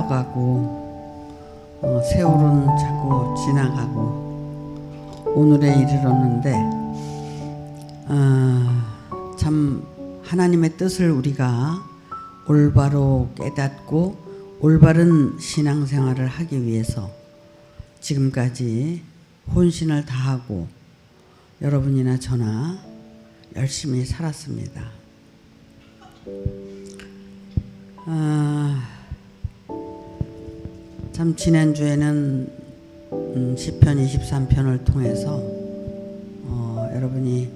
흘러가고 세월은 자꾸 지나가고 오늘에 이르렀는데 참 하나님의 뜻을 우리가 올바로 깨닫고 올바른 신앙생활을 하기 위해서 지금까지 혼신을 다하고 여러분이나 저나 열심히 살았습니다. 참 지난주에는 시편 23편을 통해서 여러분이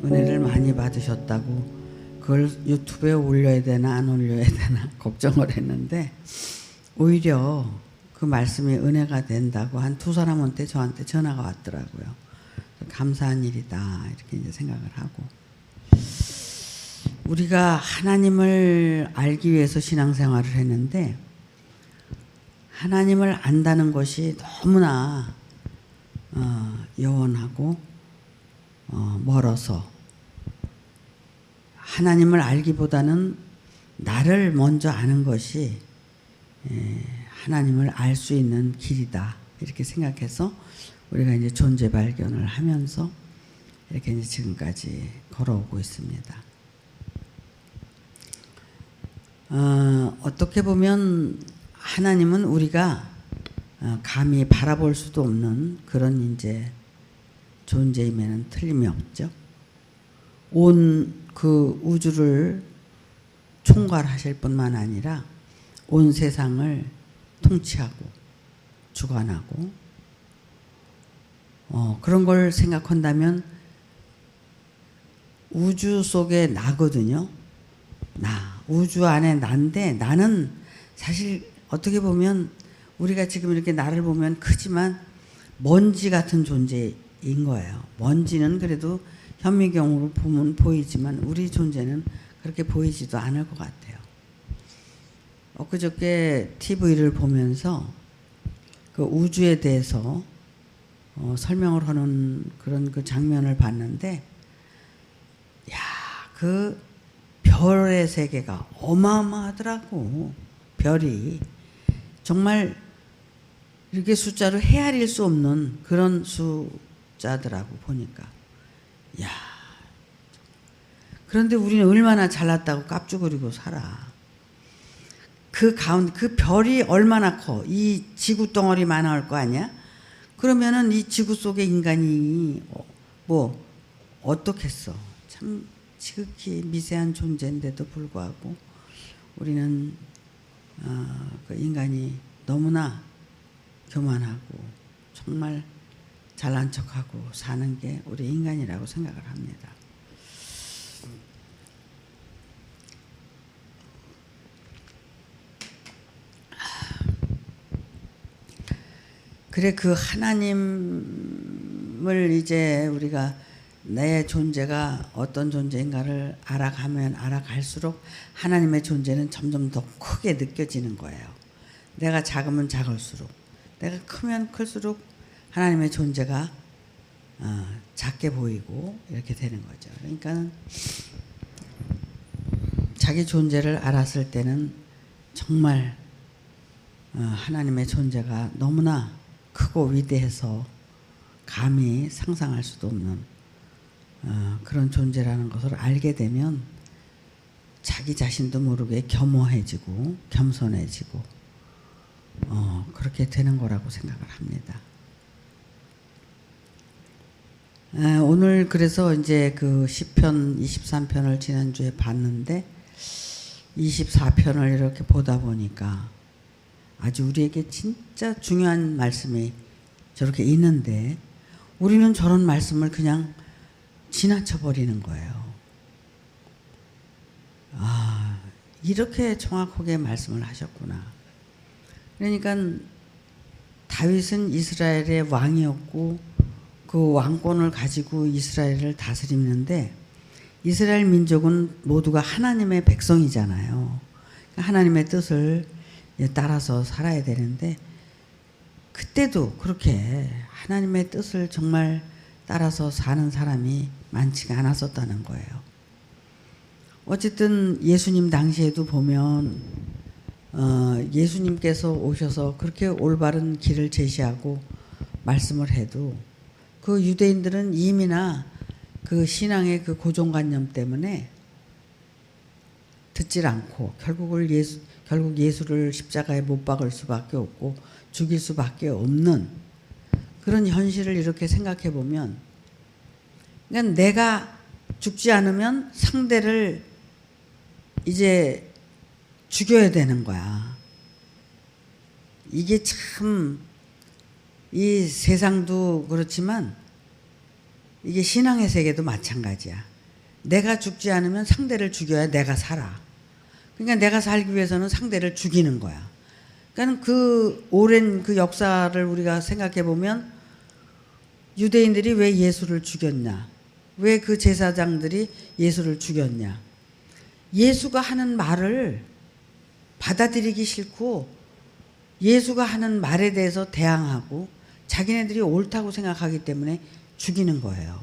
은혜를 많이 받으셨다고 그걸 유튜브에 올려야 되나 안 올려야 되나 걱정을 했는데 오히려 그 말씀이 은혜가 된다고 한 두 사람한테 저한테 전화가 왔더라고요. 감사한 일이다 이렇게 이제 생각을 하고, 우리가 하나님을 알기 위해서 신앙생활을 했는데 하나님을 안다는 것이 너무나 영원하고 멀어서 하나님을 알기보다는 나를 먼저 아는 것이 하나님을 알 수 있는 길이다 이렇게 생각해서 우리가 이제 존재 발견을 하면서 이렇게 이제 지금까지 걸어오고 있습니다. 어떻게 보면 하나님은 우리가 감히 바라볼 수도 없는 그런 이제 존재임에는 틀림이 없죠. 온 그 우주를 총괄하실 뿐만 아니라 온 세상을 통치하고 주관하고 그런 걸 생각한다면 우주 속에 나거든요. 우주 안에 나인데 나는 사실 어떻게 보면 우리가 지금 이렇게 나를 보면 크지만 먼지 같은 존재인 거예요. 먼지는 그래도 현미경으로 보면 보이지만 우리 존재는 그렇게 보이지도 않을 것 같아요. 엊그저께 TV를 보면서 그 우주에 대해서 설명을 하는 그런 그 장면을 봤는데, 야, 그 별의 세계가 어마어마하더라고. 별이 정말 이렇게 숫자로 헤아릴 수 없는 그런 숫자더라고 보니까. 야, 그런데 우리는 얼마나 잘났다고 깝죽거리고 살아. 그 가운데 그 별이 얼마나 커. 이 지구 덩어리만 할 거 아니야? 그러면은 이 지구 속의 인간이 뭐 어떻겠어. 참 지극히 미세한 존재인데도 불구하고 우리는 그 인간이 너무나 교만하고 정말 잘난 척하고 사는 게 우리 인간이라고 생각을 합니다. 그래, 그 하나님을 이제 우리가 내 존재가 어떤 존재인가를 알아가면 알아갈수록 하나님의 존재는 점점 더 크게 느껴지는 거예요. 내가 작으면 작을수록, 내가 크면 클수록 하나님의 존재가 작게 보이고 이렇게 되는 거죠. 그러니까 자기 존재를 알았을 때는 정말 하나님의 존재가 너무나 크고 위대해서 감히 상상할 수도 없는 그런 존재라는 것을 알게 되면 자기 자신도 모르게 겸허해지고 겸손해지고 그렇게 되는 거라고 생각을 합니다. 오늘 그래서 이제 그 시편 23편을 지난주에 봤는데 24편을 이렇게 보다 보니까 아주 우리에게 진짜 중요한 말씀이 저렇게 있는데 우리는 저런 말씀을 그냥 지나쳐 버리는 거예요. 아, 이렇게 정확하게 말씀을 하셨구나. 그러니까 다윗은 이스라엘의 왕이었고 그 왕권을 가지고 이스라엘을 다스리는데 이스라엘 민족은 모두가 하나님의 백성이잖아요. 하나님의 뜻을 따라서 살아야 되는데 그때도 그렇게 하나님의 뜻을 정말 따라서 사는 사람이 많지가 않았었다는 거예요. 어쨌든 예수님 당시에도 보면 예수님께서 오셔서 그렇게 올바른 길을 제시하고 말씀을 해도 그 유대인들은 이미나 그 신앙의 그 고정관념 때문에 듣질 않고 결국 예수를 십자가에 못 박을 수밖에 없고 죽일 수밖에 없는 그런 현실을 이렇게 생각해 보면, 그러니까 내가 죽지 않으면 상대를 이제 죽여야 되는 거야. 이게 참 이 세상도 그렇지만 이게 신앙의 세계도 마찬가지야. 내가 죽지 않으면 상대를 죽여야 내가 살아. 그러니까 내가 살기 위해서는 상대를 죽이는 거야. 그러니까 그 오랜 그 역사를 우리가 생각해 보면 유대인들이 왜 예수를 죽였냐? 왜 그 제사장들이 예수를 죽였냐? 예수가 하는 말을 받아들이기 싫고 예수가 하는 말에 대해서 대항하고 자기네들이 옳다고 생각하기 때문에 죽이는 거예요.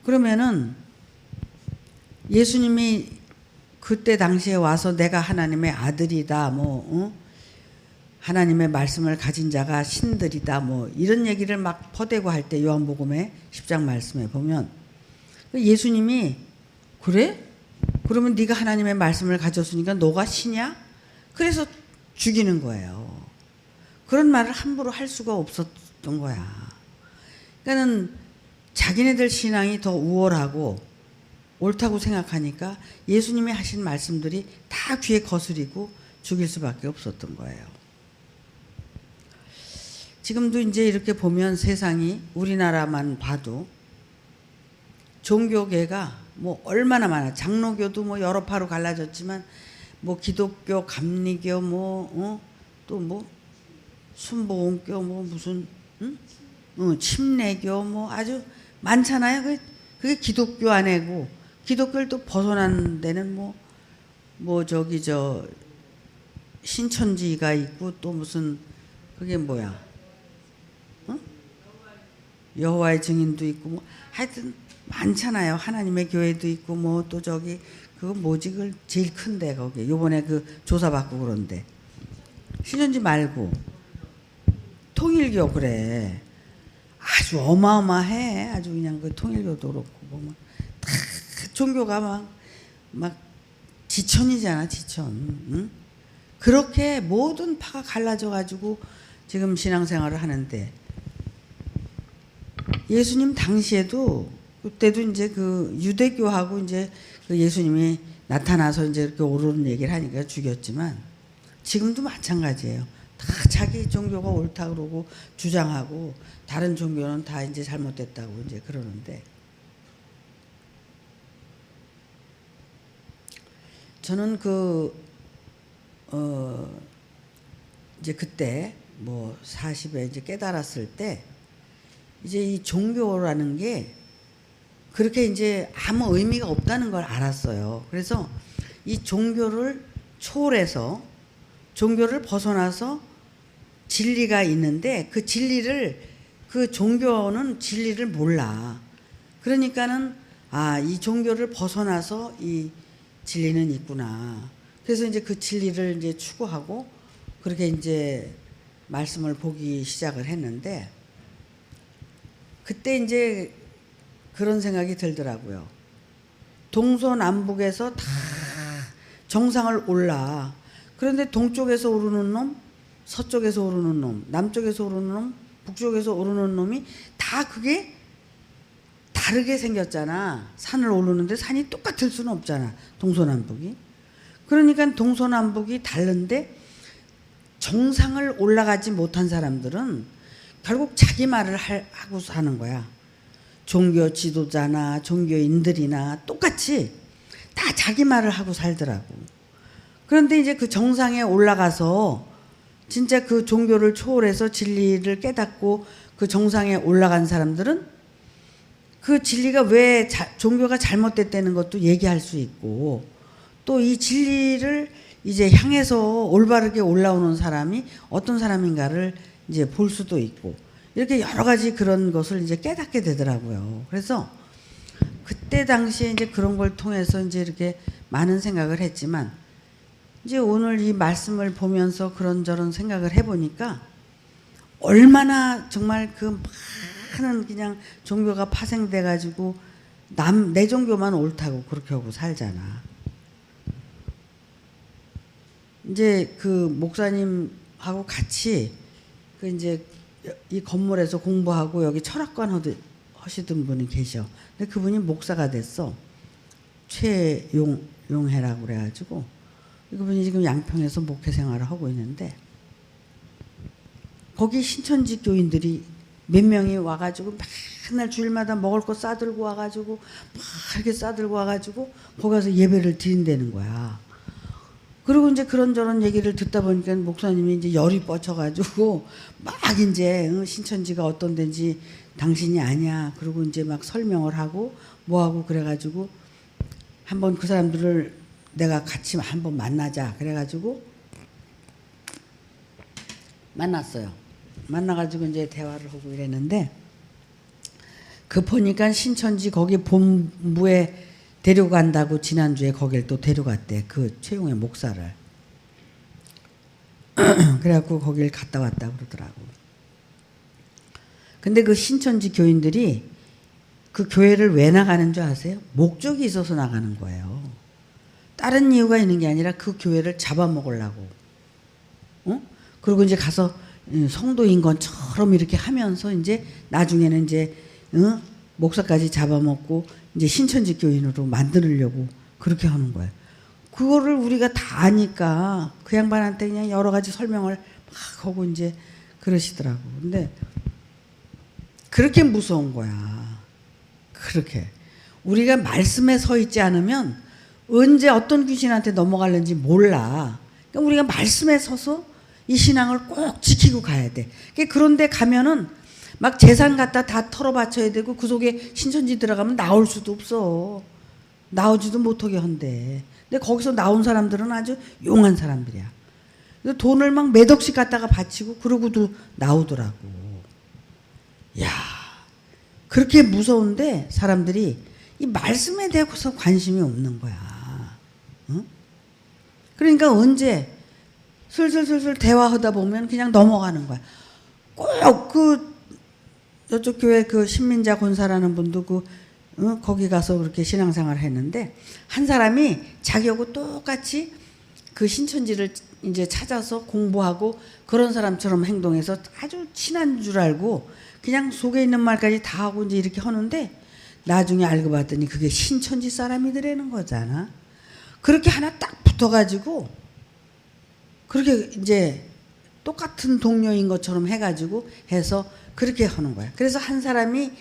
그러면은 예수님이 그때 당시에 와서 내가 하나님의 아들이다, 하나님의 말씀을 가진 자가 신들이다, 이런 얘기를 막 퍼대고 할 때 요한복음의 10장 말씀에 보면 예수님이 그래? 그러면 네가 하나님의 말씀을 가졌으니까 너가 신이야? 그래서 죽이는 거예요. 그런 말을 함부로 할 수가 없었던 거야. 그러니까는 자기네들 신앙이 더 우월하고 옳다고 생각하니까 예수님이 하신 말씀들이 다 귀에 거스리고 죽일 수밖에 없었던 거예요. 지금도 이제 이렇게 보면 세상이 우리나라만 봐도 종교계가 얼마나 많아. 장로교도 여러 파로 갈라졌지만 기독교, 감리교, 또 순복음교, 무슨 침례교 아주 많잖아요. 그게 기독교 안에고 기독교를 또 벗어난 데는 신천지가 있고 또 무슨 그게 뭐야? 여호와의 증인도 있고 하여튼 많잖아요. 하나님의 교회도 있고 또 그거 뭐지? 그 제일 큰데 거기 요번에 그 조사받고 그런데 신천지 말고 통일교 그래. 아주 어마어마해. 아주 그냥 그 통일교도 그렇고 보면 다 종교가 막 지천이잖아, 지천. 응? 그렇게 모든 파가 갈라져 가지고 지금 신앙생활을 하는데 예수님 당시에도 그때도 이제 그 유대교하고 이제 그 예수님이 나타나서 이제 이렇게 옳은 얘기를 하니까 죽였지만 지금도 마찬가지예요. 다 자기 종교가 옳다 그러고 주장하고 다른 종교는 다 이제 잘못됐다고 이제 그러는데 저는 이제 그때 40에 이제 깨달았을 때 이제 이 종교라는 게 그렇게 이제 아무 의미가 없다는 걸 알았어요. 그래서 이 종교를 초월해서 종교를 벗어나서 진리가 있는데 그 종교는 진리를 몰라. 그러니까는 이 종교를 벗어나서 이 진리는 있구나. 그래서 이제 그 진리를 이제 추구하고 그렇게 이제 말씀을 보기 시작을 했는데 그때 이제 그런 생각이 들더라고요. 동서남북에서 다 정상을 올라. 그런데 동쪽에서 오르는 놈, 서쪽에서 오르는 놈, 남쪽에서 오르는 놈, 북쪽에서 오르는 놈이 다 그게 다르게 생겼잖아. 산을 오르는데 산이 똑같을 수는 없잖아. 동서남북이. 그러니까 동서남북이 다른데 정상을 올라가지 못한 사람들은 결국 자기 말을 하고 사는 거야. 종교 지도자나 종교인들이나 똑같이 다 자기 말을 하고 살더라고. 그런데 이제 그 정상에 올라가서 진짜 그 종교를 초월해서 진리를 깨닫고 그 정상에 올라간 사람들은 그 진리가 왜 종교가 잘못됐다는 것도 얘기할 수 있고 또 이 진리를 이제 향해서 올바르게 올라오는 사람이 어떤 사람인가를 이제 볼 수도 있고 이렇게 여러 가지 그런 것을 이제 깨닫게 되더라고요. 그래서 그때 당시에 이제 그런 걸 통해서 이제 이렇게 많은 생각을 했지만 이제 오늘 이 말씀을 보면서 그런저런 생각을 해보니까 얼마나 정말 그 많은 그냥 종교가 파생돼가지고 내 종교만 옳다고 그렇게 하고 살잖아. 이제 그 목사님하고 같이 그 이제 이 건물에서 공부하고 여기 철학관 하시던 분이 계셔. 근데 그분이 목사가 됐어. 최용해라고 그래가지고 그분이 지금 양평에서 목회 생활을 하고 있는데 거기 신천지 교인들이 몇 명이 와가지고 맨날 주일마다 먹을 거 싸들고 와가지고 막 이렇게 싸들고 와가지고 거기 가서 예배를 드린다는 거야. 그리고 이제 그런저런 얘기를 듣다 보니까 목사님이 이제 열이 뻗쳐가지고 막 이제 신천지가 어떤 데인지 당신이 아냐. 그리고 이제 막 설명을 하고 뭐하고 그래가지고 한번 그 사람들을 내가 같이 한번 만나자. 그래가지고 만났어요. 만나가지고 이제 대화를 하고 이랬는데 그 보니까 신천지 거기 본부에 데려간다고 지난주에 거길 또 데려갔대. 그 최용의 목사를. 그래갖고 거길 갔다 왔다 그러더라고. 근데 그 신천지 교인들이 그 교회를 왜 나가는 줄 아세요? 목적이 있어서 나가는 거예요. 다른 이유가 있는 게 아니라 그 교회를 잡아먹으려고. 그리고 이제 가서 성도인 것처럼 이렇게 하면서 이제 나중에는 이제 목사까지 잡아먹고 이제 신천지 교인으로 만들려고 그렇게 하는 거예요. 그거를 우리가 다 아니까 그 양반한테 그냥 여러 가지 설명을 막 하고 이제 그러시더라고. 근데 그렇게 무서운 거야. 그렇게. 우리가 말씀에 서 있지 않으면 언제 어떤 귀신한테 넘어갈는지 몰라. 그러니까 우리가 말씀에 서서 이 신앙을 꼭 지키고 가야 돼. 그런데 가면은 막 재산 갖다 다 털어바쳐야 되고 그 속에 신천지 들어가면 나올 수도 없어. 나오지도 못하게 한대. 근데 거기서 나온 사람들은 아주 용한 사람들이야. 돈을 막 몇 억씩 갖다가 바치고 그러고도 나오더라고. 야, 그렇게 무서운데 사람들이 이 말씀에 대해서 관심이 없는 거야. 응? 그러니까 언제 슬슬 대화하다 보면 그냥 넘어가는 거야. 꼭 그 저쪽 교회 그 신민자 권사라는 분도 거기 가서 그렇게 신앙생활을 했는데 한 사람이 자기하고 똑같이 그 신천지를 이제 찾아서 공부하고 그런 사람처럼 행동해서 아주 친한 줄 알고 그냥 속에 있는 말까지 다 하고 이제 이렇게 하는데 나중에 알고 봤더니 그게 신천지 사람이더라는 거잖아. 그렇게 하나 딱 붙어가지고 그렇게 이제 똑같은 동료인 것처럼 해가지고 해서 그렇게 하는 거야. 그래서 한 사람이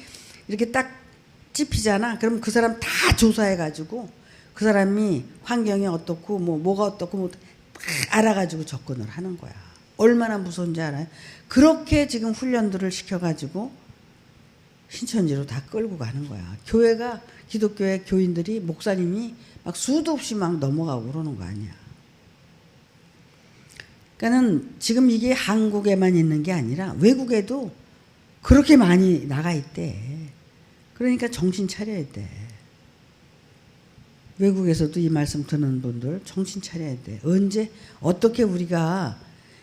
이렇게 딱 찝히잖아. 그럼 그 사람 다 조사해가지고 그 사람이 환경이 어떻고 뭐가 어떻고 뭐 알아가지고 접근을 하는 거야. 얼마나 무서운지 알아요? 그렇게 지금 훈련들을 시켜가지고 신천지로 다 끌고 가는 거야. 교회가 기독교회 교인들이 목사님이 막 수도 없이 막 넘어가고 그러는 거 아니야. 그러니까는 지금 이게 한국에만 있는 게 아니라 외국에도 그렇게 많이 나가 있대. 그러니까 정신 차려야 돼. 외국에서도 이 말씀 듣는 분들 정신 차려야 돼. 언제 어떻게 우리가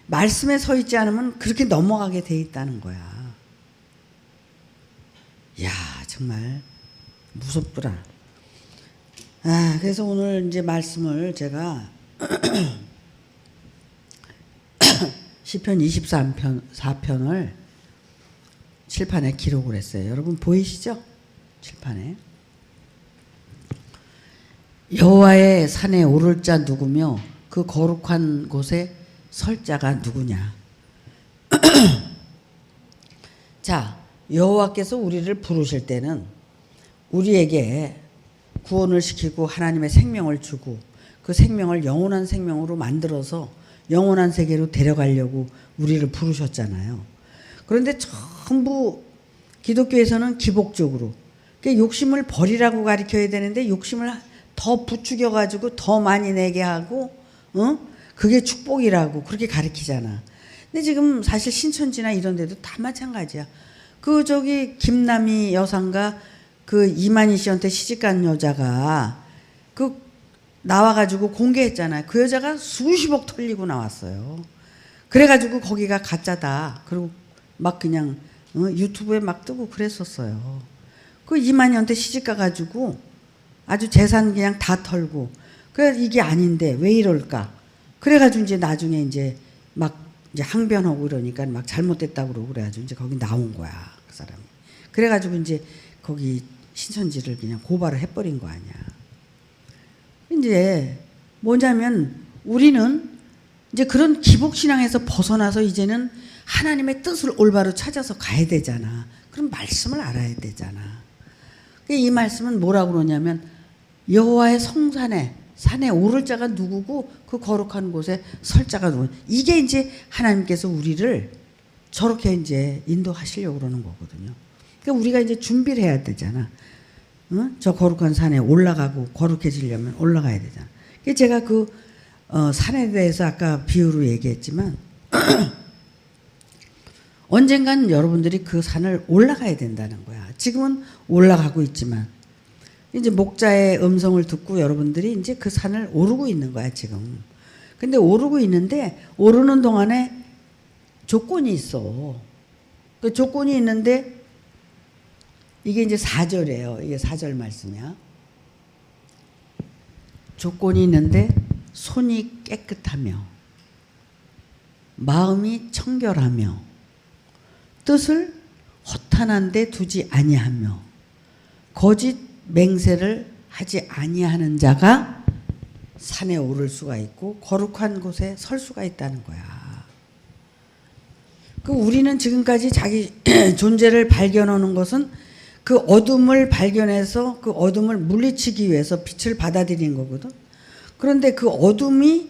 말씀에 서 있지 않으면 그렇게 넘어가게 돼 있다는 거야. 야, 정말 무섭더라. 그래서 오늘 이제 말씀을 제가 시편 24편을 칠판에 기록을 했어요. 여러분 보이시죠? 칠판에. 여호와의 산에 오를 자 누구며 그 거룩한 곳에 설 자가 누구냐. 자, 여호와께서 우리를 부르실 때는 우리에게 구원을 시키고 하나님의 생명을 주고 그 생명을 영원한 생명으로 만들어서 영원한 세계로 데려가려고 우리를 부르셨잖아요. 그런데 전부 기독교에서는 기복적으로 욕심을 버리라고 가르쳐야 되는데 욕심을 더 부추겨가지고 더 많이 내게 하고 그게 축복이라고 그렇게 가르치잖아. 근데 지금 사실 신천지나 이런 데도 다 마찬가지야. 그 저기 김남희 여사가 그 이만희 씨한테 시집간 여자가 그 나와가지고 공개했잖아요. 그 여자가 수십억 털리고 나왔어요. 그래가지고 거기가 가짜다. 그리고 막 그냥 유튜브에 막 뜨고 그랬었어요. 그 이만희한테 시집 가가지고 아주 재산 그냥 다 털고. 그래 이게 아닌데 왜 이럴까? 그래가지고 이제 나중에 이제 막 이제 항변하고 이러니까 막 잘못됐다고 그러고 그래가지고 이제 거기 나온 거야 그 사람이. 그래가지고 이제 거기 신천지를 그냥 고발을 해버린 거 아니야. 이제 뭐냐면 우리는 이제 그런 기복신앙에서 벗어나서 이제는 하나님의 뜻을 올바로 찾아서 가야 되잖아. 그럼 말씀을 알아야 되잖아. 이 말씀은 뭐라고 그러냐면 여호와의 성산에 산에 오를 자가 누구고 그 거룩한 곳에 설 자가 누구. 이게 이제 하나님께서 우리를 저렇게 이제 인도하시려고 그러는 거거든요. 그러니까 우리가 이제 준비를 해야 되잖아. 저 거룩한 산에 올라가고 거룩해지려면 올라가야 되잖아. 제가 그 산에 대해서 아까 비유로 얘기했지만 언젠간 여러분들이 그 산을 올라가야 된다는 거야. 지금은 올라가고 있지만 이제 목자의 음성을 듣고 여러분들이 이제 그 산을 오르고 있는 거야 지금. 근데 오르고 있는데 오르는 동안에 조건이 있어. 그 조건이 있는데 이게 이제 4절이에요. 이게 4절 말씀이야. 조건이 있는데 손이 깨끗하며 마음이 청결하며 뜻을 허탄한 데 두지 아니하며 거짓 맹세를 하지 아니하는 자가 산에 오를 수가 있고 거룩한 곳에 설 수가 있다는 거야. 그 우리는 지금까지 자기 존재를 발견하는 것은 그 어둠을 발견해서 그 어둠을 물리치기 위해서 빛을 받아들이는 거거든. 그런데 그 어둠이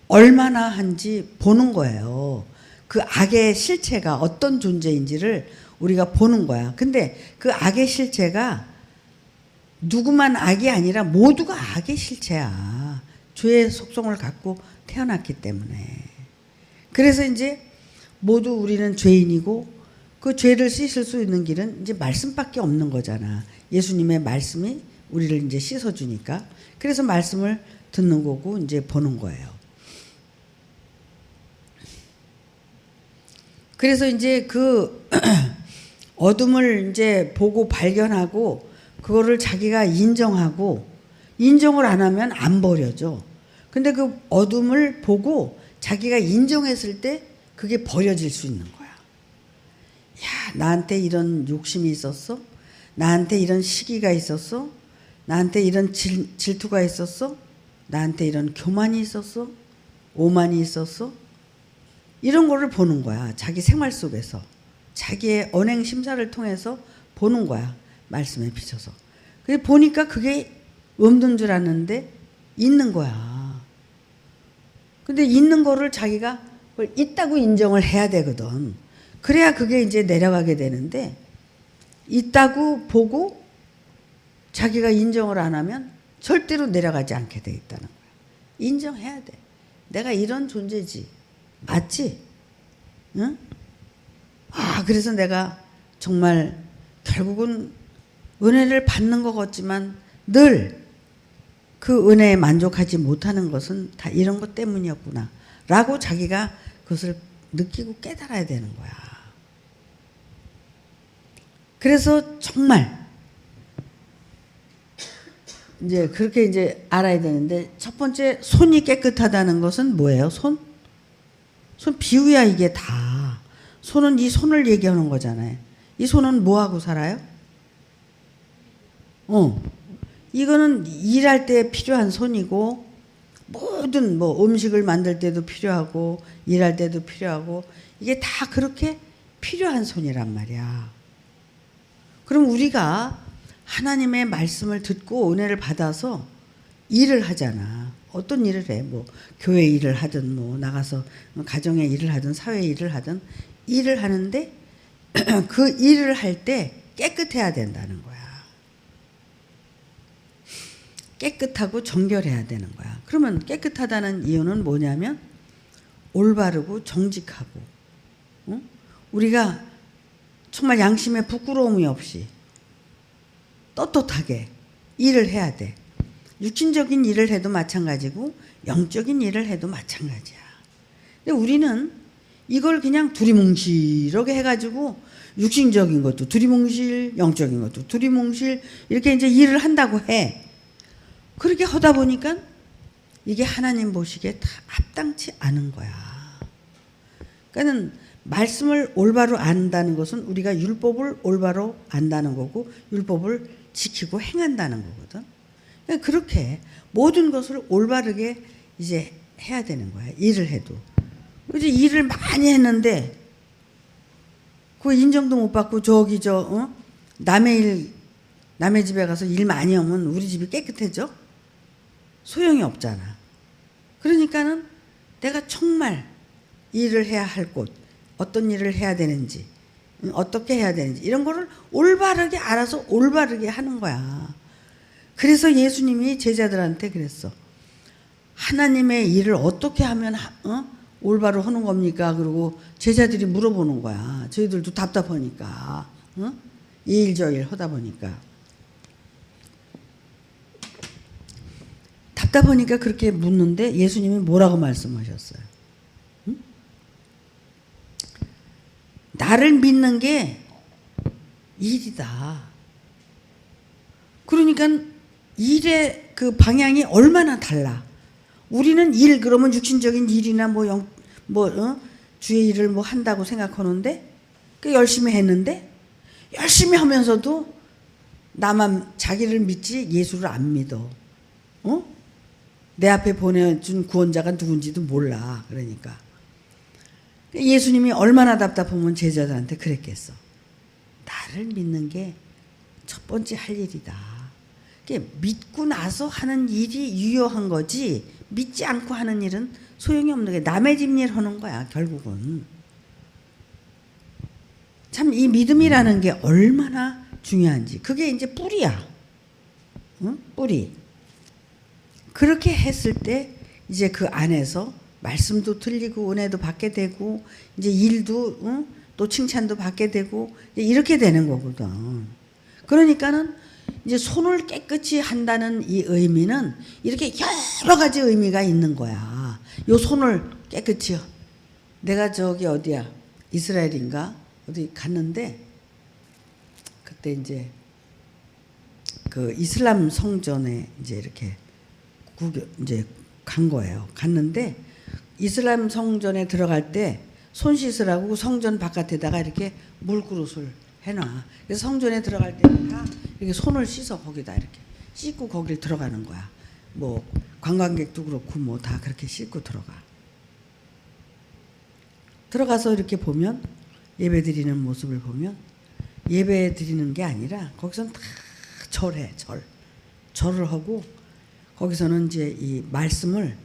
얼마나 한지 보는 거예요. 그 악의 실체가 어떤 존재인지를 우리가 보는 거야. 근데 그 악의 실체가 누구만 악이 아니라 모두가 악의 실체야. 죄의 속성을 갖고 태어났기 때문에. 그래서 이제 모두 우리는 죄인이고 그 죄를 씻을 수 있는 길은 이제 말씀밖에 없는 거잖아. 예수님의 말씀이 우리를 이제 씻어주니까. 그래서 말씀을 듣는 거고 이제 보는 거예요. 그래서 이제 그 어둠을 이제 보고 발견하고 그거를 자기가 인정하고 인정을 안 하면 안 버려져. 근데 그 어둠을 보고 자기가 인정했을 때 그게 버려질 수 있는 거야. 야, 나한테 이런 욕심이 있었어? 나한테 이런 시기가 있었어? 나한테 이런 질투가 있었어? 나한테 이런 교만이 있었어? 오만이 있었어? 이런 거를 보는 거야. 자기 생활 속에서. 자기의 언행 심사를 통해서 보는 거야. 말씀에 비춰서. 그래 보니까 그게 없는 줄 알았는데 있는 거야. 근데 있는 거를 자기가 그걸 있다고 인정을 해야 되거든. 그래야 그게 이제 내려가게 되는데 있다고 보고 자기가 인정을 안 하면 절대로 내려가지 않게 돼 있다는 거야. 인정해야 돼. 내가 이런 존재지. 맞지? 응? 아, 그래서 내가 정말 결국은 은혜를 받는 것 같지만 늘 그 은혜에 만족하지 못하는 것은 다 이런 것 때문이었구나. 라고 자기가 그것을 느끼고 깨달아야 되는 거야. 그래서 정말 이제 그렇게 이제 알아야 되는데 첫 번째 손이 깨끗하다는 것은 뭐예요? 손 비유야 이게 다. 손은 이 손을 얘기하는 거잖아요. 이 손은 뭐하고 살아요? 이거는 일할 때 필요한 손이고 모든 뭐 음식을 만들 때도 필요하고 일할 때도 필요하고 이게 다 그렇게 필요한 손이란 말이야. 그럼 우리가 하나님의 말씀을 듣고 은혜를 받아서 일을 하잖아. 어떤 일을 해? 뭐 교회 일을 하든 뭐 나가서 가정의 일을 하든 사회 일을 하든 일을 하는데 그 일을 할 때 깨끗해야 된다는 거야. 깨끗하고 정결해야 되는 거야. 그러면 깨끗하다는 이유는 뭐냐면 올바르고 정직하고 우리가 정말 양심에 부끄러움이 없이 떳떳하게 일을 해야 돼. 육신적인 일을 해도 마찬가지고 영적인 일을 해도 마찬가지야. 근데 우리는 이걸 그냥 두리뭉실하게 해가지고 육신적인 것도 두리뭉실, 영적인 것도 두리뭉실 이렇게 이제 일을 한다고 해. 그렇게 하다 보니까 이게 하나님 보시기에 다 합당치 않은 거야. 그러니까는 말씀을 올바로 안다는 것은 우리가 율법을 올바로 안다는 거고 율법을 지키고 행한다는 거거든. 그러니까 그렇게 모든 것을 올바르게 이제 해야 되는 거야. 일을 해도. 그지 일을 많이 했는데 그 인정도 못 받고 저기 남의 집에 가서 일 많이 하면 우리 집이 깨끗해져? 소용이 없잖아. 그러니까는 내가 정말 일을 해야 할 곳, 어떤 일을 해야 되는지, 어떻게 해야 되는지 이런 거를 올바르게 알아서 올바르게 하는 거야. 그래서 예수님이 제자들한테 그랬어. 하나님의 일을 어떻게 하면 올바로 하는 겁니까? 그리고 제자들이 물어보는 거야. 저희들도 답답하니까. 이 일 저 일 하다 보니까. 답답하니까 그렇게 묻는데 예수님이 뭐라고 말씀하셨어요? 응? 나를 믿는 게 일이다. 그러니까 일의 그 방향이 얼마나 달라. 우리는 일 그러면 육신적인 일이나 주의 일을 한다고 생각하는데 그 열심히 했는데 열심히 하면서도 나만 자기를 믿지 예수를 안 믿어. 내 앞에 보내준 구원자가 누군지도 몰라. 그러니까 예수님이 얼마나 답답하면 제자들한테 그랬겠어. 나를 믿는 게 첫 번째 할 일이다. 믿고 나서 하는 일이 유효한 거지 믿지 않고 하는 일은 소용이 없는 게 남의 집 일 하는 거야 결국은. 참 이 믿음이라는 게 얼마나 중요한지 그게 이제 뿌리야. 뿌리. 그렇게 했을 때 이제 그 안에서 말씀도 들리고 은혜도 받게 되고 이제 일도 또 칭찬도 받게 되고 이렇게 되는 거거든. 그러니까는 이제 손을 깨끗이 한다는 이 의미는 이렇게 여러 가지 의미가 있는 거야. 요 손을 깨끗이 내가 저기 어디야 이스라엘인가 어디 갔는데 그때 이제 그 이슬람 성전에 이제 이렇게 이제 간 거예요. 갔는데 이슬람 성전에 들어갈 때 손 씻으라고 성전 바깥에다가 이렇게 물그릇을 해놔. 그래서 성전에 들어갈 때는 다 이렇게 손을 씻어 거기다 이렇게 씻고 거기를 들어가는 거야. 관광객도 그렇고 다 그렇게 씻고 들어가. 들어가서 이렇게 보면 예배 드리는 모습을 보면 예배 드리는 게 아니라 거기서는 다 절해. 절을 하고 거기서는 이제 이 말씀을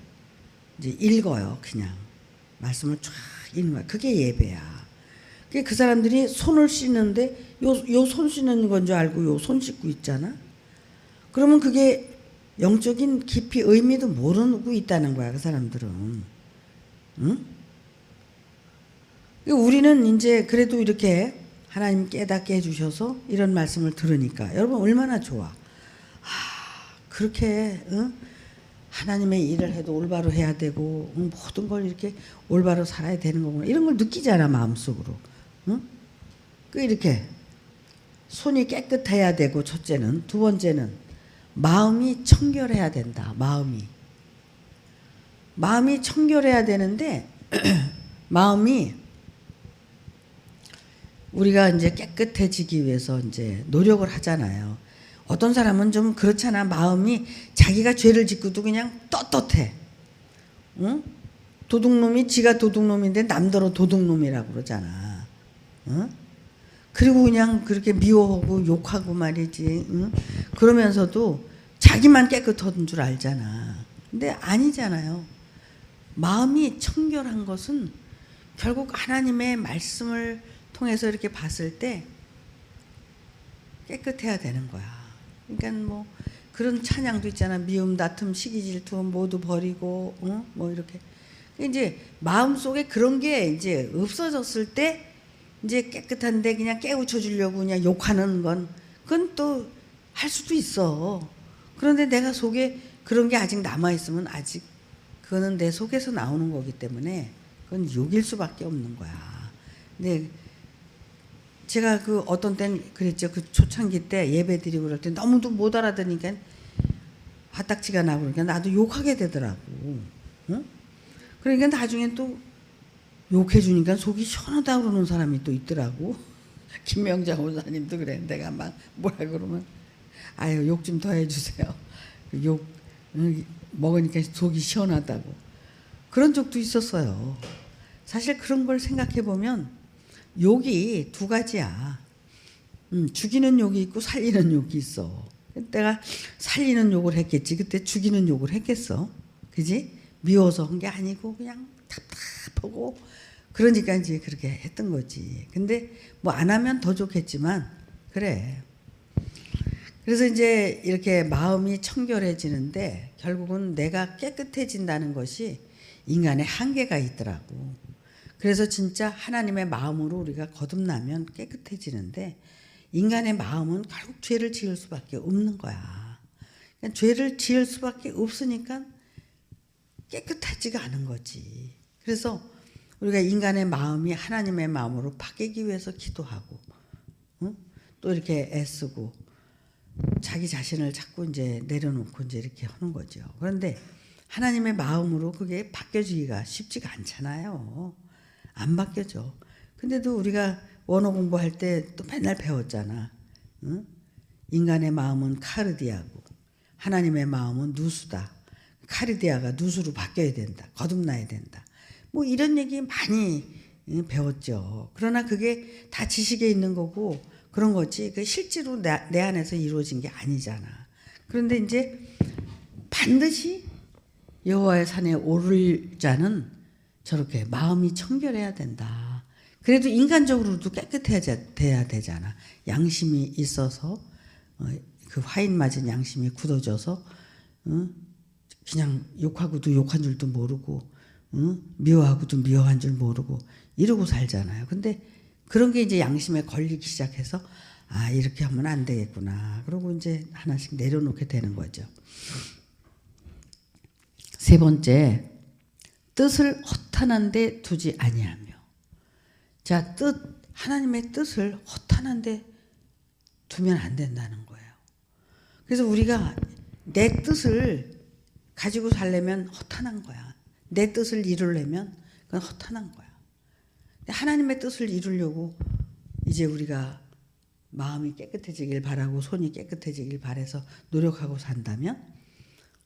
이제 읽어요. 그냥 말씀을 쫙 읽는 거야. 그게 예배야. 그 사람들이 손을 씻는데 요 손 씻는 건 줄 알고 요 손 씻고 있잖아. 그러면 그게 영적인 깊이 의미도 모르고 있다는 거야. 그 사람들은. 응? 우리는 이제 그래도 이렇게 하나님 깨닫게 해주셔서 이런 말씀을 들으니까 여러분 얼마나 좋아. 그렇게 하나님의 일을 해도 올바로 해야 되고 모든 걸 이렇게 올바로 살아야 되는 거구나. 이런 걸 느끼잖아 마음속으로. 이렇게 손이 깨끗해야 되고 첫째는. 두 번째는 마음이 청결해야 된다. 마음이 청결해야 되는데 마음이 우리가 이제 깨끗해지기 위해서 이제 노력을 하잖아요. 어떤 사람은 좀 그렇잖아. 마음이 자기가 죄를 짓고도 그냥 떳떳해. 응? 도둑놈이 지가 도둑놈인데 남더러 도둑놈이라고 그러잖아. 응? 그리고 그냥 그렇게 미워하고 욕하고 말이지. 응? 그러면서도 자기만 깨끗한 줄 알잖아. 근데 아니잖아요. 마음이 청결한 것은 결국 하나님의 말씀을 통해서 이렇게 봤을 때 깨끗해야 되는 거야. 그러니까 그런 찬양도 있잖아. 미움, 다툼, 시기, 질투 모두 버리고 이렇게. 이제 마음속에 그런 게 이제 없어졌을 때 이제 깨끗한데 그냥 깨우쳐 주려고 그냥 욕하는 건 그건 또 할 수도 있어. 그런데 내가 속에 그런 게 아직 남아있으면 아직 그거는 내 속에서 나오는 거기 때문에 그건 욕일 수밖에 없는 거야. 근데 제가 그 어떤 때는 그랬죠. 그 초창기 때 예배 드리고 그럴 때 너무도 못 알아들으니까 화딱지가 나고 그러니까 나도 욕하게 되더라고. 응? 그러니까 나중엔 또 욕해 주니까 속이 시원하다고 그러는 사람이 또 있더라고. 김명자 원사님도 그래. 내가 막 뭐라 그러면 아유 욕 좀 더 해주세요. 욕 먹으니까 속이 시원하다고. 그런 적도 있었어요. 사실 그런 걸 생각해 보면 욕이 두 가지야. 죽이는 욕이 있고 살리는 욕이 있어. 내가 살리는 욕을 했겠지. 그때 죽이는 욕을 했겠어. 그지? 미워서 한 게 아니고 그냥 답답하고 그러니까 이제 그렇게 했던 거지. 근데 뭐 안 하면 더 좋겠지만 그래. 그래서 이제 이렇게 마음이 청결해지는데 결국은 내가 깨끗해진다는 것이 인간의 한계가 있더라고. 그래서 진짜 하나님의 마음으로 우리가 거듭나면 깨끗해지는데 인간의 마음은 결국 죄를 지을 수밖에 없는 거야. 그러니까 죄를 지을 수밖에 없으니까 깨끗하지가 않은 거지. 그래서 우리가 인간의 마음이 하나님의 마음으로 바뀌기 위해서 기도하고, 응? 또 이렇게 애쓰고, 자기 자신을 자꾸 이제 내려놓고 이제 이렇게 하는 거죠. 그런데 하나님의 마음으로 그게 바뀌어지기가 쉽지가 않잖아요. 안 바뀌어져. 근데도 우리가 원어 공부할 때 또 맨날 배웠잖아. 응? 인간의 마음은 카르디아고, 하나님의 마음은 누수다. 카르디아가 누수로 바뀌어야 된다. 거듭나야 된다. 뭐 이런 얘기 많이 배웠죠. 그러나 그게 다 지식에 있는 거고 그런 거지. 그 실제로 내 안에서 이루어진 게 아니잖아. 그런데 이제 반드시 여호와의 산에 오를 자는 저렇게 마음이 청결해야 된다. 그래도 인간적으로도 깨끗해야 되잖아. 양심이 있어서 그 화인 맞은 양심이 굳어져서 그냥 욕하고도 욕한 줄도 모르고 미워하고도 미워한 줄 모르고 이러고 살잖아요. 근데 그런 게 이제 양심에 걸리기 시작해서 아 이렇게 하면 안 되겠구나. 그러고 이제 하나씩 내려놓게 되는 거죠. 세 번째, 뜻을 허탄한 데 두지 아니하며. 자, 하나님의 뜻을 허탄한 데 두면 안 된다는 거예요. 그래서 우리가 내 뜻을 가지고 살려면 허탄한 거야. 내 뜻을 이루려면 그건 허탄한 거야. 하나님의 뜻을 이루려고 이제 우리가 마음이 깨끗해지길 바라고 손이 깨끗해지길 바라서 노력하고 산다면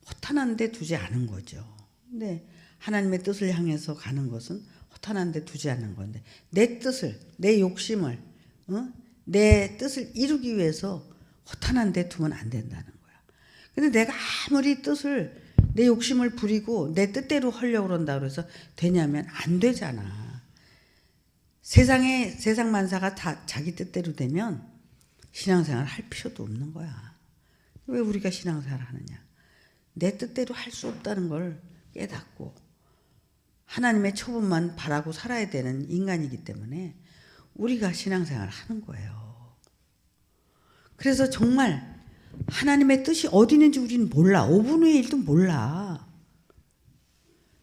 허탄한 데 두지 않은 거죠. 근데 하나님의 뜻을 향해서 가는 것은 허탄한 데 두지 않는 건데 내 뜻을, 내 욕심을, 내 뜻을 이루기 위해서 허탄한 데 두면 안 된다는 거야. 근데 내가 아무리 뜻을 내 욕심을 부리고 내 뜻대로 하려고 그런다 그래서 되냐면 안 되잖아. 세상 만사가 다 자기 뜻대로 되면 신앙생활 할 필요도 없는 거야. 왜 우리가 신앙생활 하느냐. 내 뜻대로 할 수 없다는 걸 깨닫고 하나님의 처분만 바라고 살아야 되는 인간이기 때문에 우리가 신앙생활을 하는 거예요. 그래서 정말 하나님의 뜻이 어디 있는지 우리는 몰라. 5분의 1도 몰라.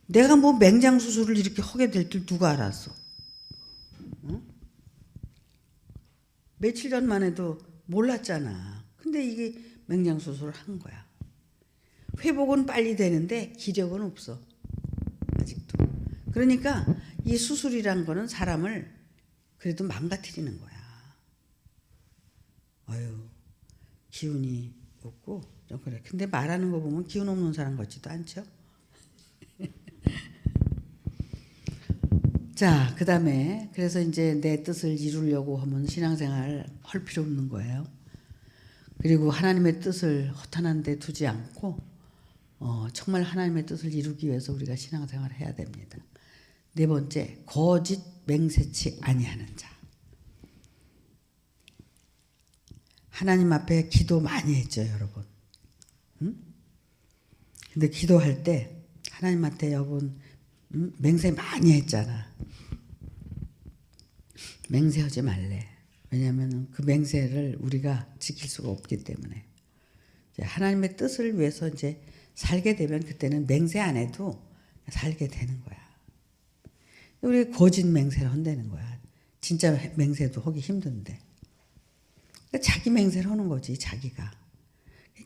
내가 뭐 맹장수술을 이렇게 하게 될 줄 누가 알았어. 응? 며칠 전만 해도 몰랐잖아. 근데 이게 맹장수술을 한 거야. 회복은 빨리 되는데 기력은 없어. 아직도. 그러니까 이 수술이란 거는 사람을 그래도 망가뜨리는 거야. 어휴. 기운이 없고 좀 그래. 근데 말하는 거 보면 기운 없는 사람 같지도 않죠. 자, 그다음에 그래서 이제 내 뜻을 이루려고 하면 신앙생활 할 필요 없는 거예요. 그리고 하나님의 뜻을 허탄한 데 두지 않고 정말 하나님의 뜻을 이루기 위해서 우리가 신앙생활을 해야 됩니다. 네 번째, 거짓 맹세치 아니하는 자. 하나님 앞에 기도 많이 했죠, 여러분. 응? 근데 기도할 때 하나님한테 여러분 맹세 많이 했잖아. 맹세하지 말래. 왜냐하면 그 맹세를 우리가 지킬 수가 없기 때문에. 이제 하나님의 뜻을 위해서 이제 살게 되면 그때는 맹세 안 해도 살게 되는 거야. 우리 거짓 맹세를 한다는 거야. 진짜 맹세도 하기 힘든데. 자기 맹세를 하는 거지, 자기가.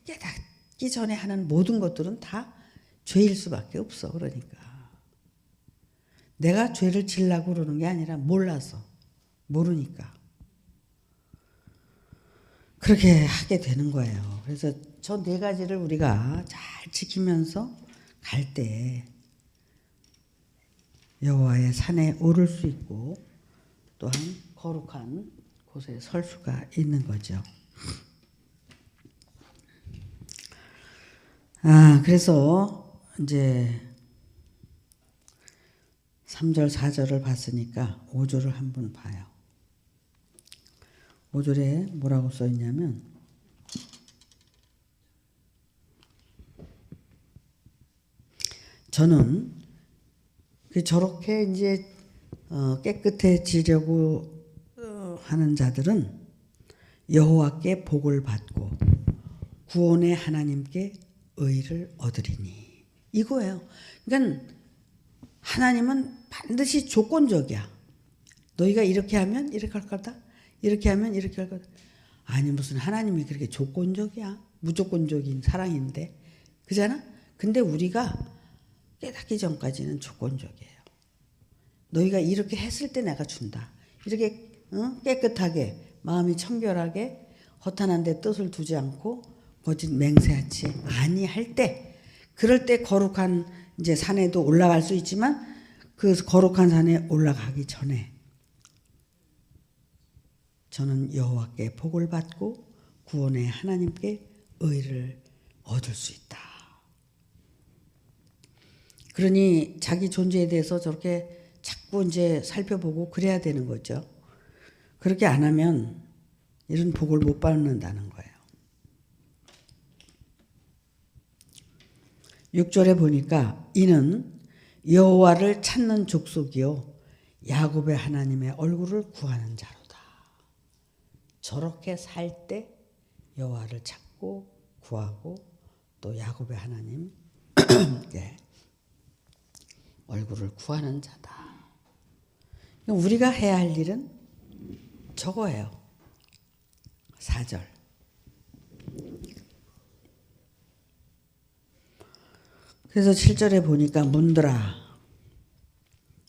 깨닫기 전에 하는 모든 것들은 다 죄일 수밖에 없어. 그러니까. 내가 죄를 지으려고 그러는 게 아니라 몰라서. 모르니까. 그렇게 하게 되는 거예요. 그래서 저 네 가지를 우리가 잘 지키면서 갈 때 여호와의 산에 오를 수 있고 또한 거룩한 곳에 설 수가 있는 거죠. 그래서 이제 3절 4절을 봤으니까 5절을 한번 봐요. 5절에 뭐라고 써 있냐면 저는 저렇게 이제 깨끗해지려고 하는 자들은 여호와께 복을 받고 구원의 하나님께 의를 얻으리니 이거예요. 그러니까 하나님은 반드시 조건적이야. 너희가 이렇게 하면 이렇게 할 거다. 이렇게 하면 이렇게 할 거다. 아니 무슨 하나님이 그렇게 조건적이야. 무조건적인 사랑인데. 그잖아? 근데 우리가 깨닫기 전까지는 조건적이에요. 너희가 이렇게 했을 때 내가 준다. 이렇게 깨끗하게 마음이 청결하게 허탄한 데 뜻을 두지 않고 거짓 맹세하지 아니할 때 그럴 때 거룩한 이제 산에도 올라갈 수 있지만 그 거룩한 산에 올라가기 전에 저는 여호와께 복을 받고 구원의 하나님께 의를 얻을 수 있다. 그러니 자기 존재에 대해서 저렇게 자꾸 이제 살펴보고 그래야 되는 거죠. 그렇게 안 하면 이런 복을 못 받는다는 거예요. 6절에 보니까 이는 여호와를 찾는 족속이요 야곱의 하나님의 얼굴을 구하는 자로다. 저렇게 살 때 여호와를 찾고 구하고 또 야곱의 하나님 얼굴을 구하는 자다. 우리가 해야 할 일은 저거예요. 4절. 그래서 7절에 보니까 문들아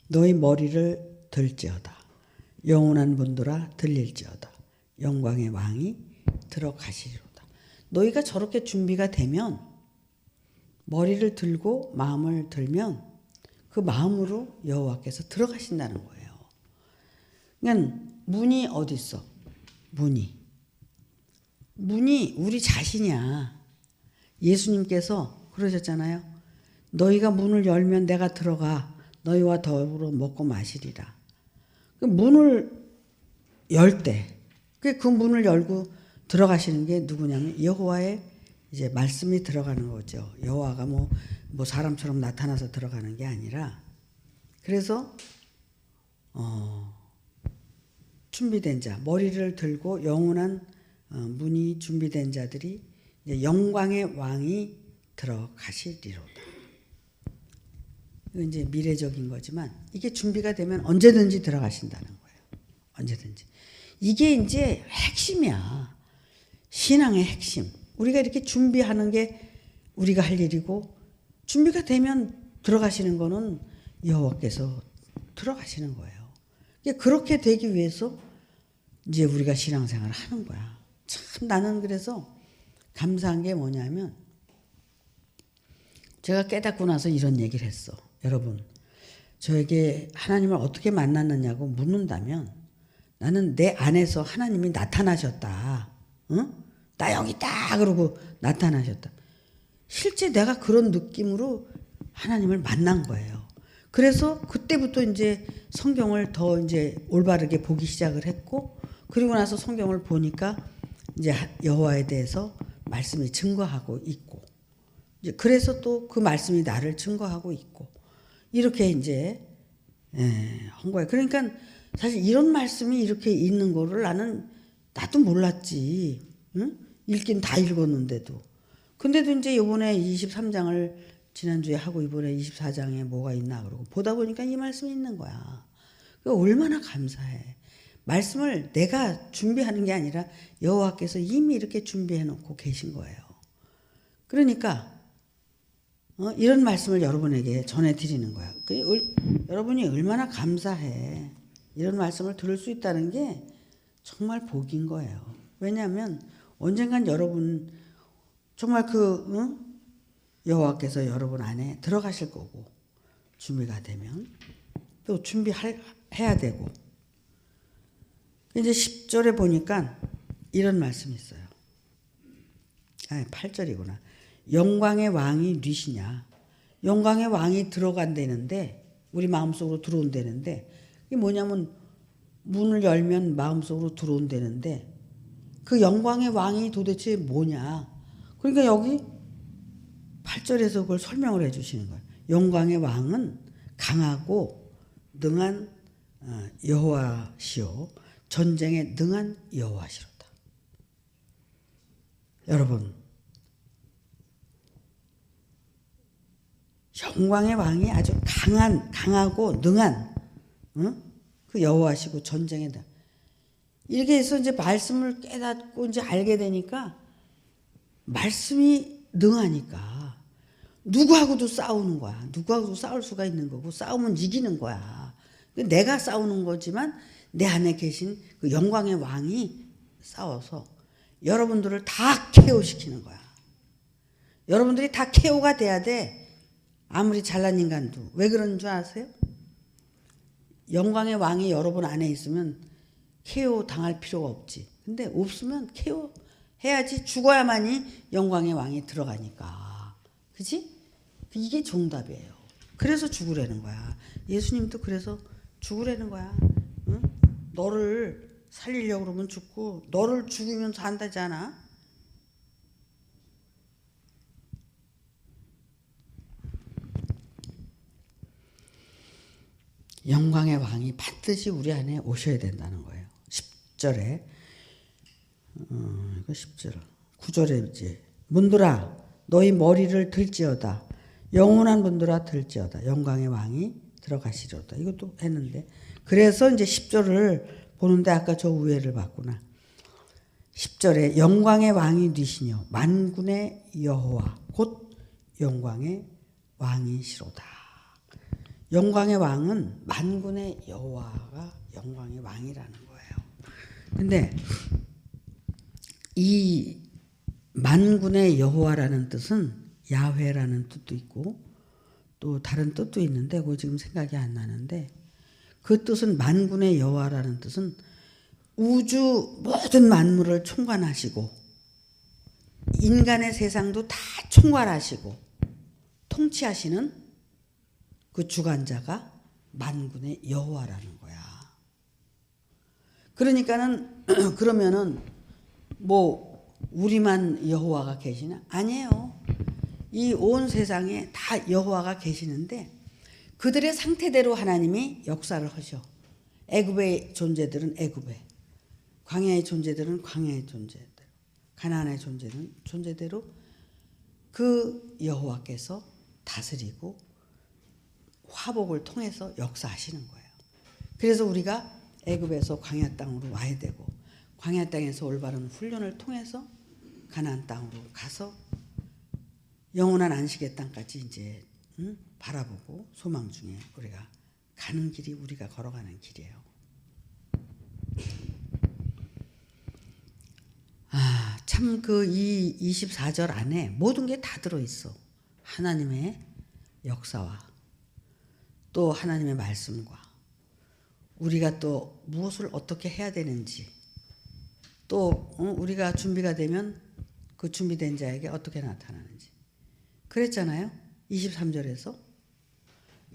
너희 머리를 들지어다. 영원한 문들아 들릴지어다. 영광의 왕이 들어가시리로다. 너희가 저렇게 준비가 되면 머리를 들고 마음을 들면 그 마음으로 여호와께서 들어가신다는 거예요. 그러니까 문이 어디 있어? 문이 우리 자신이야. 예수님께서 그러셨잖아요. 너희가 문을 열면 내가 들어가 너희와 더불어 먹고 마시리라. 그 문을 열 때 그 문을 열고 들어가시는 게 누구냐면 여호와의 이제 말씀이 들어가는 거죠. 여호와가 뭐 사람처럼 나타나서 들어가는 게 아니라 그래서 준비된 자 머리를 들고 영원한 문이 준비된 자들이 이제 영광의 왕이 들어가시리로다. 이건 이제 미래적인 거지만 이게 준비가 되면 언제든지 들어가신다는 거예요. 언제든지. 이게 이제 핵심이야. 신앙의 핵심. 우리가 이렇게 준비하는 게 우리가 할 일이고 준비가 되면 들어가시는 거는 여호와께서 들어가시는 거예요. 그렇게 되기 위해서 이제 우리가 신앙생활을 하는 거야. 참 나는 그래서 감사한 게 뭐냐면 제가 깨닫고 나서 이런 얘기를 했어. 여러분 저에게 하나님을 어떻게 만났느냐고 묻는다면 나는 내 안에서 하나님이 나타나셨다. 응? 나 여기 있다 그러고 나타나셨다. 실제 내가 그런 느낌으로 하나님을 만난 거예요. 그래서 그때부터 이제 성경을 더 이제 올바르게 보기 시작을 했고 그리고 나서 성경을 보니까 이제 여호와에 대해서 말씀이 증거하고 있고 이제 그래서 또 그 말씀이 나를 증거하고 있고 이렇게 이제 한 거예요. 그러니까 사실 이런 말씀이 이렇게 있는 거를 나도 몰랐지. 응? 읽긴 다 읽었는데도. 근데도 이제 이번에 23장을 지난주에 하고 이번에 24장에 뭐가 있나 그러고 보다 보니까 이 말씀이 있는 거야. 얼마나 감사해. 말씀을 내가 준비하는 게 아니라 여호와께서 이미 이렇게 준비해 놓고 계신 거예요. 그러니까 이런 말씀을 여러분에게 전해드리는 거야. 여러분이 얼마나 감사해. 이런 말씀을 들을 수 있다는 게 정말 복인 거예요. 왜냐하면 언젠간 여러분 정말 여호와께서 여러분 안에 들어가실 거고 준비가 되면 또 준비해야 되고 이제 10절에 보니까 이런 말씀이 있어요. 8절이구나. 영광의 왕이 뉘시냐. 영광의 왕이 들어간다는데 우리 마음속으로 들어온다는데 이게 뭐냐면 문을 열면 마음속으로 들어온다는데 그 영광의 왕이 도대체 뭐냐. 그러니까 여기 8절에서 그걸 설명을 해 주시는 거예요. 영광의 왕은 강하고 능한 여호와시오. 전쟁에 능한 여호와시로다. 여러분, 영광의 왕이 아주 강하고 능한 그 여호와시고 전쟁에 능. 이렇게 해서 이제 말씀을 깨닫고 이제 알게 되니까 말씀이 능하니까 누구하고도 싸우는 거야. 누구하고도 싸울 수가 있는 거고 싸우면 이기는 거야. 내가 싸우는 거지만 내 안에 계신 그 영광의 왕이 싸워서 여러분들을 다 KO시키는 거야. 여러분들이 다 KO가 돼야 돼. 아무리 잘난 인간도. 왜 그러는 줄 아세요? 영광의 왕이 여러분 안에 있으면 KO 당할 필요가 없지. 근데 없으면 KO 해야지. 죽어야만이 영광의 왕이 들어가니까. 그치? 이게 정답이에요. 그래서 죽으라는 거야. 예수님도 그래서 죽으라는 거야. 응? 너를 살리려고 그러면 죽고 너를 죽이면 산다잖아. 영광의 왕이 반드시 우리 안에 오셔야 된다는 거예요. 10절에 이거 10절 9절에 이제 문들아 너희 머리를 들지어다. 영원한 문들아 들지어다. 영광의 왕이 들어가시려다. 이것도 했는데 그래서 이제 10절을 보는데 아까 저 우회를 봤구나. 10절에 영광의 왕이 뉘시뇨 만군의 여호와 곧 영광의 왕이시로다. 영광의 왕은 만군의 여호와가 영광의 왕이라는 거예요. 근데 이 만군의 여호와라는 뜻은 야훼라는 뜻도 있고 또 다른 뜻도 있는데 그거 지금 생각이 안 나는데 그 뜻은 만군의 여호와라는 뜻은 우주 모든 만물을 총관하시고 인간의 세상도 다 총괄하시고 통치하시는 그 주관자가 만군의 여호와라는 거야. 그러니까는 그러면은 뭐 우리만 여호와가 계시나? 아니에요. 이 온 세상에 다 여호와가 계시는데 그들의 상태대로 하나님이 역사를 하셔. 애굽의 존재들은 애굽에, 광야의 존재들은 광야의 존재대로, 가나안의 존재는 존재대로 그 여호와께서 다스리고 화복을 통해서 역사하시는 거예요. 그래서 우리가 애굽에서 광야 땅으로 와야 되고 광야 땅에서 올바른 훈련을 통해서 가나안 땅으로 가서 영원한 안식의 땅까지 이제 바라보고 소망 중에 우리가 가는 길이 우리가 걸어가는 길이에요. 참 그 이 24절 안에 모든 게 다 들어있어. 하나님의 역사와 또 하나님의 말씀과 우리가 또 무엇을 어떻게 해야 되는지 또 우리가 준비가 되면 그 준비된 자에게 어떻게 나타나는지 그랬잖아요. 23절에서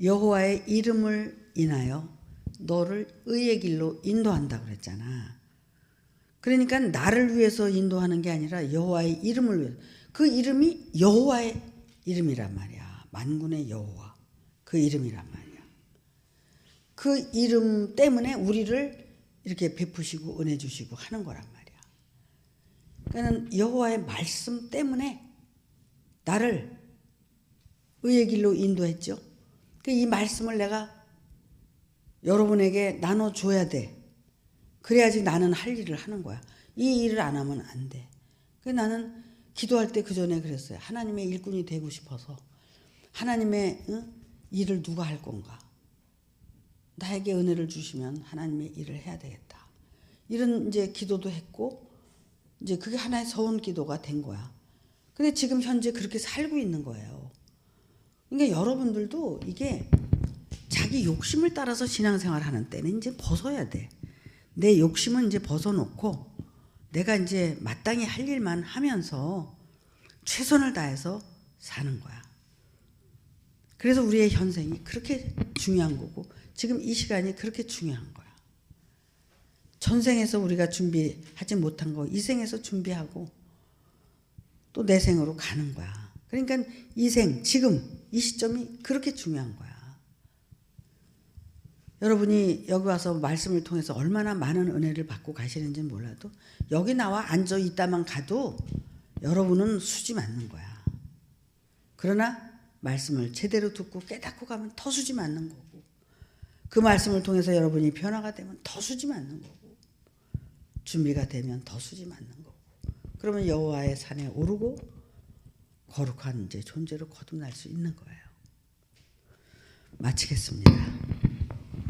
여호와의 이름을 인하여 너를 의의 길로 인도한다 그랬잖아. 그러니까 나를 위해서 인도하는 게 아니라 여호와의 이름을 위해서. 그 이름이 여호와의 이름이란 말이야. 만군의 여호와 그 이름이란 말이야. 그 이름 때문에 우리를 이렇게 베푸시고 은혜 주시고 하는 거란 말이야. 그러니까 여호와의 말씀 때문에 나를 의의 길로 인도했죠. 이 말씀을 내가 여러분에게 나눠줘야 돼. 그래야지 나는 할 일을 하는 거야. 이 일을 안 하면 안 돼. 나는 기도할 때 그 전에 그랬어요. 하나님의 일꾼이 되고 싶어서 하나님의 일을 누가 할 건가? 나에게 은혜를 주시면 하나님의 일을 해야 되겠다. 이런 이제 기도도 했고 이제 그게 하나의 서원 기도가 된 거야. 근데 지금 현재 그렇게 살고 있는 거예요. 그러니까 여러분들도 이게 자기 욕심을 따라서 신앙생활 하는 때는 이제 벗어야 돼. 내 욕심은 이제 벗어놓고 내가 이제 마땅히 할 일만 하면서 최선을 다해서 사는 거야. 그래서 우리의 현생이 그렇게 중요한 거고 지금 이 시간이 그렇게 중요한 거야. 전생에서 우리가 준비하지 못한 거 이 생에서 준비하고 또 내 생으로 가는 거야. 그러니까 이 생, 지금 이 시점이 그렇게 중요한 거야. 여러분이 여기 와서 말씀을 통해서 얼마나 많은 은혜를 받고 가시는지는 몰라도 여기 나와 앉아 있다만 가도 여러분은 수지 맞는 거야. 그러나 말씀을 제대로 듣고 깨닫고 가면 더 수지 맞는 거고 그 말씀을 통해서 여러분이 변화가 되면 더 수지 맞는 거고 준비가 되면 더 수지 맞는 거고 그러면 여호와의 산에 오르고 거룩한 이제 존재로 거듭날 수 있는 거예요. 마치겠습니다.